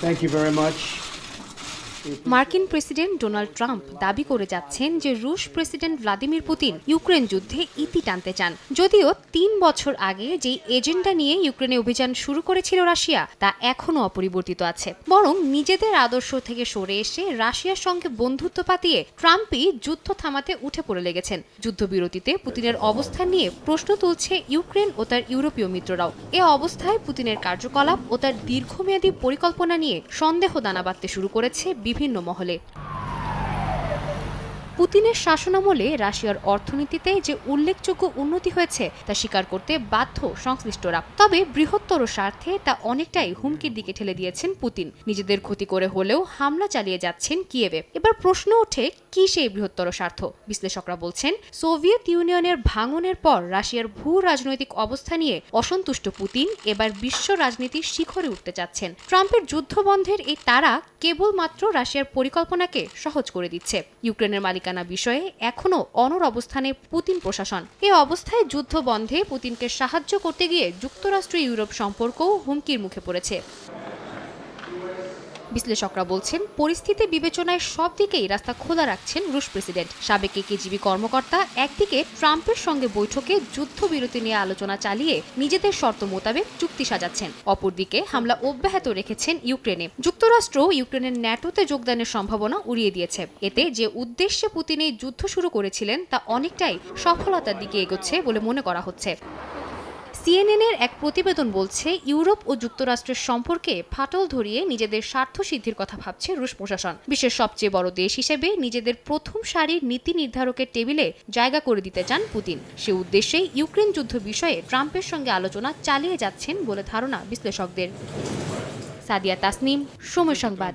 Thank you very much. মার্কিন president Donald Trump দাবি করে যাচ্ছেন যে রুশ প্রেসিডেন্ট ভ্লাদিমির পুতিন ইউক্রেন যুদ্ধে ইতি টানতে চান। যদিও ৩ বছর আগে যে এজেন্ডা নিয়ে ইউক্রেনে অভিযান শুরু করেছিল রাশিয়া তা এখনও অপরিবর্তিত আছে। বরং নিজেদের আদর্শ থেকে সরে এসে রাশিয়ার সঙ্গে বন্ধুত্ব পাতিয়ে ট্রাম্পই যুদ্ধ থামাতে উঠে পড়ে লেগেছেন। যুদ্ধবিরতিতে পুতিনের অবস্থান নিয়ে প্রশ্ন তুলছে ইউক্রেন ও তার ইউরোপীয় মিত্ররাও। এ অবস্থায় পুতিনের কার্যকলাপ ও তার দীর্ঘমেয়াদী পরিকল্পনা নিয়ে সন্দেহ দানা বাঁধতে শুরু করেছে বিভিন্ন মহলে। পুতিনের শাসনামলে রাশিয়ার অর্থনীতিতে যে উল্লেখযোগ্য উন্নতি হয়েছে তা স্বীকার করতে বাধ্য সংশ্লিষ্টরা। তবে বৃহত্তর স্বার্থে তা অনেকটাই হুমকির দিকে ঠেলে দিয়েছেন পুতিন। নিজেদের ক্ষতি করে হলেও হামলা চালিয়ে যাচ্ছেন কিয়েভে। এবার প্রশ্ন ওঠে, কি সেই বৃহত্তর স্বার্থ? বিশ্লেষকরা বলছেন, সোভিয়েত ইউনিয়নের ভাঙনের পর রাশিয়ার ভূ রাজনৈতিক অবস্থা নিয়ে অসন্তুষ্ট পুতিন এবার বিশ্ব রাজনীতির শিখরে উঠতে চাচ্ছেন। ট্রাম্পের যুদ্ধবন্ধের এই তাড়া কেবলমাত্র রাশিয়ার পরিকল্পনাকে সহজ করে দিচ্ছে। ইউক্রেনের মালিকানা বিষয়ে এখনও অনড় অবস্থানে পুতিন প্রশাসন। এই অবস্থায় যুদ্ধ বন্ধে পুতিনকে সাহায্য করতে গিয়ে যুক্তরাষ্ট্র ইউরোপ সম্পর্কও হুমকির মুখে পড়েছে। বিশ্লেষকরা বলছেন, পরিস্থিতি বিবেচনায় সব দিকেই রাস্তা খোলা রাখছেন রুশ প্রেসিডেন্ট। সাবেক কেজিবি কর্মকর্তা একদিকে ট্রাম্পের সঙ্গে বৈঠকে যুদ্ধবিরতি নিয়ে আলোচনা চালিয়ে নিজেদের শর্ত মোতাবেক চুক্তি সাজাচ্ছেন, অপরদিকে হামলা অব্যাহত রেখেছেন ইউক্রেনে। যুক্তরাষ্ট্র ইউক্রেনের ন্যাটোতে যোগদানের সম্ভাবনা উড়িয়ে দিয়েছে। এতে যে উদ্দেশ্যে পুতিন এই যুদ্ধ শুরু করেছিলেন তা অনেকটাই সফলতার দিকে এগোচ্ছে বলে মনে করা হচ্ছে। সিএনএনের এক প্রতিবেদন বলছে, ইউরোপ ও যুক্তরাষ্ট্রের সম্পর্কে ফাটল ধরিয়ে নিজেদের স্বার্থ সিদ্ধির কথা ভাবছে রুশ প্রশাসন। বিশ্বের সবচেয়ে বড় দেশ হিসেবে নিজেদের প্রথম সারির নীতি নির্ধারকের টেবিলে জায়গা করে দিতে চান পুতিন। সে উদ্দেশ্যেই ইউক্রেন যুদ্ধ বিষয়ে ট্রাম্পের সঙ্গে আলোচনা চালিয়ে যাচ্ছেন বলে ধারণা বিশ্লেষকদের। সাদিয়া তাসনিম, সময় সংবাদ।